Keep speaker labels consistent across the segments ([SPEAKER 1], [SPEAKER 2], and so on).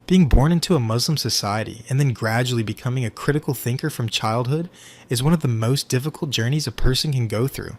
[SPEAKER 1] Being born into a Muslim society and then gradually becoming a critical thinker from childhood is one of the most difficult journeys a person can go through.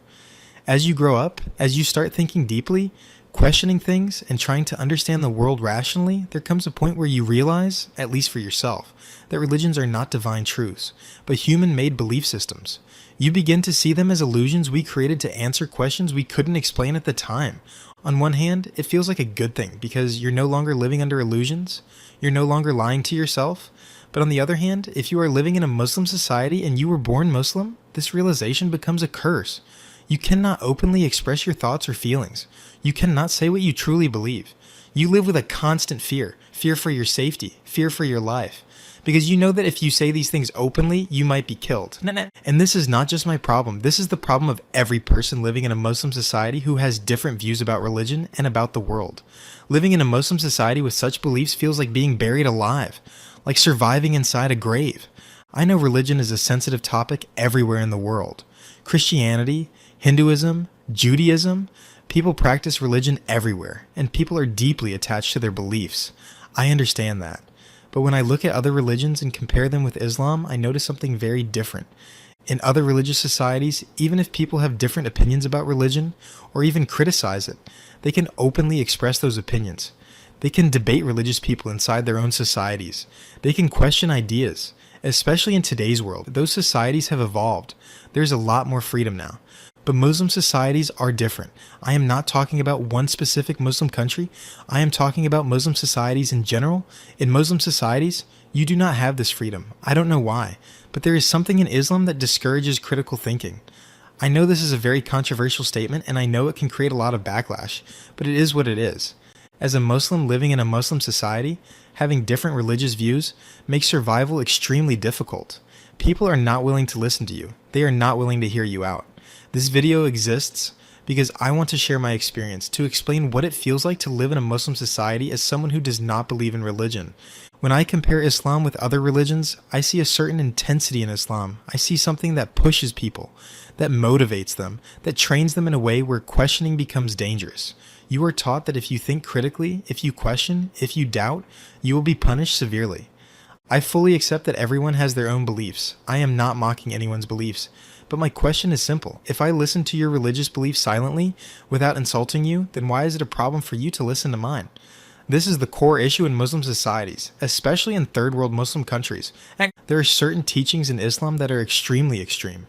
[SPEAKER 1] As you grow up, as you start thinking deeply, questioning things, and trying to understand the world rationally, there comes a point where you realize, at least for yourself, that religions are not divine truths, but human-made belief systems. You begin to see them as illusions we created to answer questions we couldn't explain at the time. On one hand, it feels like a good thing because you're no longer living under illusions, you're no longer lying to yourself. But on the other hand, if you are living in a Muslim society and you were born Muslim, this realization becomes a curse. You cannot openly express your thoughts or feelings. You cannot say what you truly believe. You live with a constant fear for your safety, fear for your life. Because you know that if you say these things openly, you might be killed. And this is not just my problem. This is the problem of every person living in a Muslim society who has different views about religion and about the world. Living in a Muslim society with such beliefs feels like being buried alive, like surviving inside a grave. I know religion is a sensitive topic everywhere in the world. Christianity, Hinduism, Judaism, people practice religion everywhere, and people are deeply attached to their beliefs. I understand that. But when I look at other religions and compare them with Islam, I notice something very different. In other religious societies, even if people have different opinions about religion, or even criticize it, they can openly express those opinions. They can debate religious people inside their own societies. They can question ideas. Especially in today's world, those societies have evolved. There's a lot more freedom now. But Muslim societies are different. I am not talking about one specific Muslim country. I am talking about Muslim societies in general. In Muslim societies, you do not have this freedom. I don't know why, but there is something in Islam that discourages critical thinking. I know this is a very controversial statement, and I know it can create a lot of backlash, but it is what it is. As a Muslim living in a Muslim society, having different religious views makes survival extremely difficult. People are not willing to listen to you. They are not willing to hear you out. This video exists because I want to share my experience to explain what it feels like to live in a Muslim society as someone who does not believe in religion. When I compare Islam with other religions, I see a certain intensity in Islam. I see something that pushes people, that motivates them, that trains them in a way where questioning becomes dangerous. You are taught that if you think critically, if you question, if you doubt, you will be punished severely. I fully accept that everyone has their own beliefs. I am not mocking anyone's beliefs. But my question is simple. If I listen to your religious beliefs silently, without insulting you, then why is it a problem for you to listen to mine? This is the core issue in Muslim societies, especially in third world Muslim countries. There are certain teachings in Islam that are extremely extreme.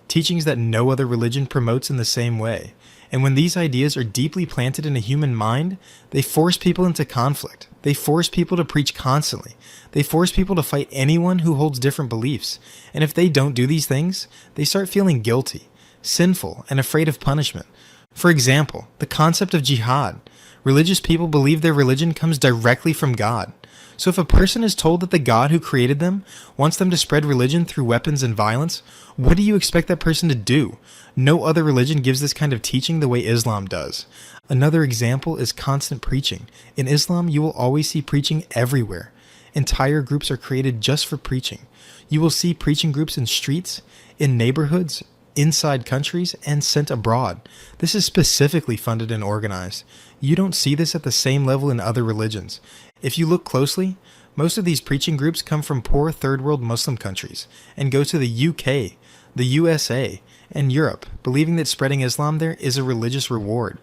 [SPEAKER 1] Teachings that no other religion promotes in the same way. And when these ideas are deeply planted in a human mind, they force people into conflict. They force people to preach constantly. They force people to fight anyone who holds different beliefs. And if they don't do these things, they start feeling guilty, sinful, and afraid of punishment. For example, the concept of jihad. Religious people believe their religion comes directly from God. So if a person is told that the God who created them wants them to spread religion through weapons and violence, what do you expect that person to do? No other religion gives this kind of teaching the way Islam does. Another example is constant preaching. In Islam, you will always see preaching everywhere. Entire groups are created just for preaching. You will see preaching groups in streets, in neighborhoods, inside countries, and sent abroad. This is specifically funded and organized. You don't see this at the same level in other religions. If you look closely, most of these preaching groups come from poor third world Muslim countries and go to the UK, the USA, and Europe, believing that spreading Islam there is a religious reward.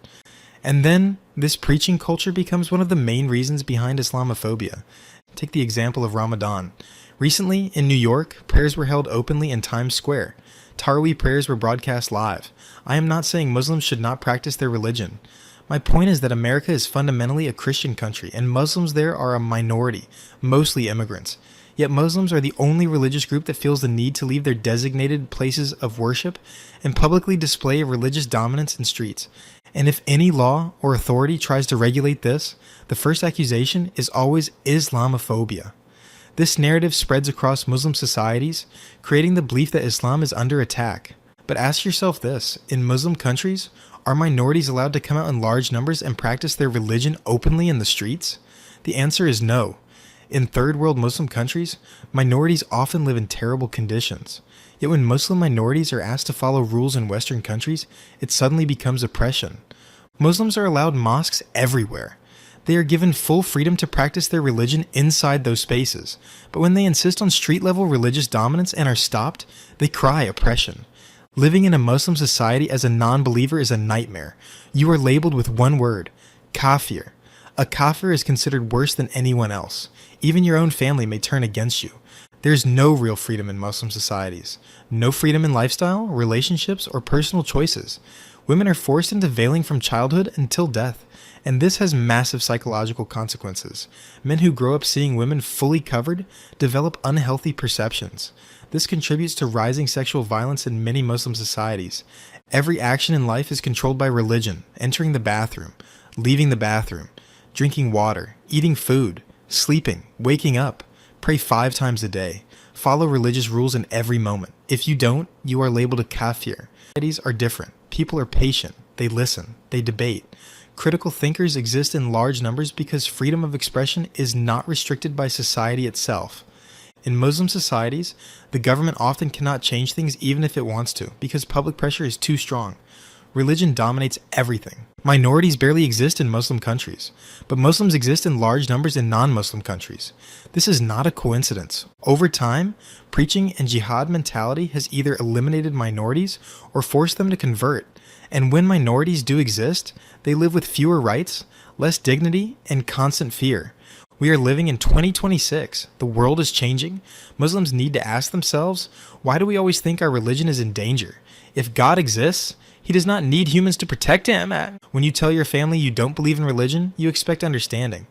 [SPEAKER 1] And then, this preaching culture becomes one of the main reasons behind Islamophobia. Take the example of Ramadan. Recently, in New York, prayers were held openly in Times Square. Taraweeh prayers were broadcast live. I am not saying Muslims should not practice their religion. My point is that America is fundamentally a Christian country, and Muslims there are a minority, mostly immigrants. Yet Muslims are the only religious group that feels the need to leave their designated places of worship and publicly display a religious dominance in streets. And if any law or authority tries to regulate this, the first accusation is always Islamophobia. This narrative spreads across Muslim societies, creating the belief that Islam is under attack. But ask yourself this, in Muslim countries, are minorities allowed to come out in large numbers and practice their religion openly in the streets? The answer is no. In third world Muslim countries, minorities often live in terrible conditions. Yet when Muslim minorities are asked to follow rules in Western countries, it suddenly becomes oppression. Muslims are allowed mosques everywhere. They are given full freedom to practice their religion inside those spaces, but when they insist on street-level religious dominance and are stopped, they cry oppression. Living in a Muslim society as a non-believer is a nightmare. You are labeled with one word: kafir. A kafir is considered worse than anyone else. Even your own family may turn against you. There's no real freedom in Muslim societies. No freedom in lifestyle, relationships, or personal choices. Women are forced into veiling from childhood until death, and this has massive psychological consequences. Men who grow up seeing women fully covered develop unhealthy perceptions. This contributes to rising sexual violence in many Muslim societies. Every action in life is controlled by religion: entering the bathroom, leaving the bathroom, drinking water, eating food, sleeping, waking up. Pray 5 times a day. Follow religious rules in every moment. If you don't, you are labeled a kafir. Societies are different. People are patient. They listen. They debate. Critical thinkers exist in large numbers because freedom of expression is not restricted by society itself. In Muslim societies, the government often cannot change things even if it wants to, because public pressure is too strong. Religion dominates everything. Minorities barely exist in Muslim countries, but Muslims exist in large numbers in non-Muslim countries. This is not a coincidence. Over time, preaching and jihad mentality has either eliminated minorities or forced them to convert. And when minorities do exist, they live with fewer rights, less dignity, and constant fear. We are living in 2026. The world is changing. Muslims need to ask themselves, why do we always think our religion is in danger? If God exists, He does not need humans to protect Him. When you tell your family you don't believe in religion, you expect understanding.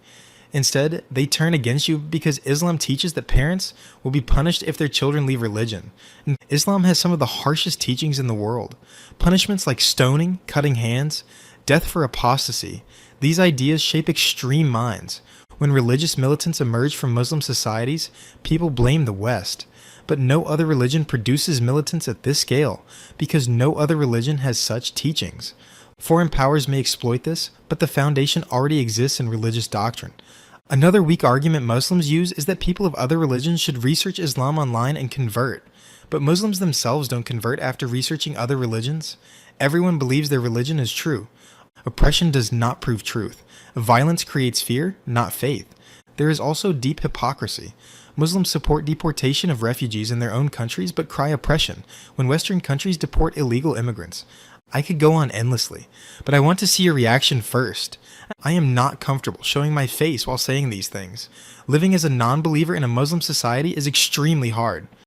[SPEAKER 1] Instead, they turn against you because Islam teaches that parents will be punished if their children leave religion. And Islam has some of the harshest teachings in the world. Punishments like stoning, cutting hands, death for apostasy. These ideas shape extreme minds. When religious militants emerge from Muslim societies, people blame the West. But no other religion produces militants at this scale, because no other religion has such teachings. Foreign powers may exploit this, but the foundation already exists in religious doctrine. Another weak argument Muslims use is that people of other religions should research Islam online and convert. But Muslims themselves don't convert after researching other religions. Everyone believes their religion is true. Oppression does not prove truth. Violence creates fear, not faith. There is also deep hypocrisy. Muslims support deportation of refugees in their own countries but cry oppression when Western countries deport illegal immigrants. I could go on endlessly, but I want to see your reaction first. I am not comfortable showing my face while saying these things. Living as a non-believer in a Muslim society is extremely hard.